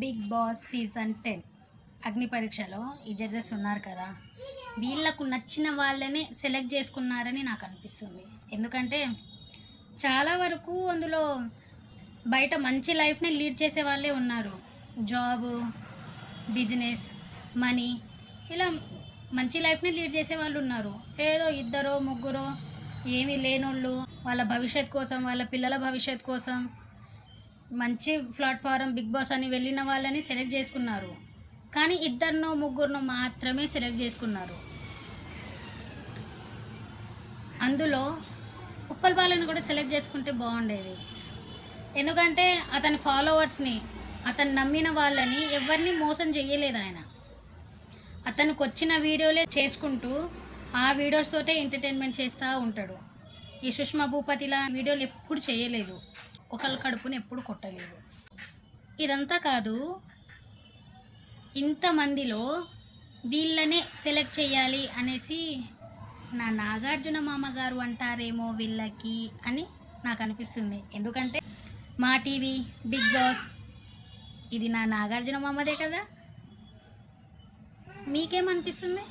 Big boss season 10 అగ్ని పరీక్షలో ఈ జడ్జెస్ ఉన్నారు కదా, వీళ్ళకు నచ్చిన వాళ్ళని సెలెక్ట్ చేసుకున్నారని నాకు అనిపిస్తుంది. ఎందుకంటే చాలా వరకు అందులో బయట మంచి లైఫ్ని లీడ్ చేసే వాళ్ళే ఉన్నారు. జాబు, బిజినెస్, మనీ, ఇలా మంచి లైఫ్ని లీడ్ చేసే వాళ్ళు ఉన్నారు. ఏదో ఇద్దరో ముగ్గురో ఏమీ లేనోళ్ళు వాళ్ళ భవిష్యత్ కోసం, వాళ్ళ పిల్లల భవిష్యత్ కోసం మంచి ప్లాట్ఫారం బిగ్ బాస్ అని వెళ్ళిన వాళ్ళని సెలెక్ట్ చేసుకున్నారు. కానీ ఇద్దరినో ముగ్గురునో మాత్రమే సెలెక్ట్ చేసుకున్నారు. అందులో ఉప్పల్ బాలను కూడా సెలెక్ట్ చేసుకుంటే బాగుండేది. ఎందుకంటే అతని ఫాలోవర్స్ని, అతను నమ్మిన వాళ్ళని ఎవరిని మోసం చేయలేదు ఆయన. అతనికి వచ్చిన వీడియోలే చేసుకుంటూ ఆ వీడియోస్ తోటే ఎంటర్టైన్మెంట్ చేస్తూ ఉంటాడు. ఈ సుష్మా భూపతిలా వీడియోలు ఎప్పుడు చేయలేదు, ఒకళ్ళ కడుపుని ఎప్పుడు కొట్టలేదు. ఇదంతా కాదు, ఇంతమందిలో వీళ్ళనే సెలెక్ట్ చేయాలి అనేసి నా నాగార్జున మామగారు అంటారేమో వీళ్ళకి అని నాకు అనిపిస్తుంది. ఎందుకంటే మా టీవీ, బిగ్ బాస్ ఇది నా నాగార్జున మామదే కదా. మీకేమనిపిస్తుంది?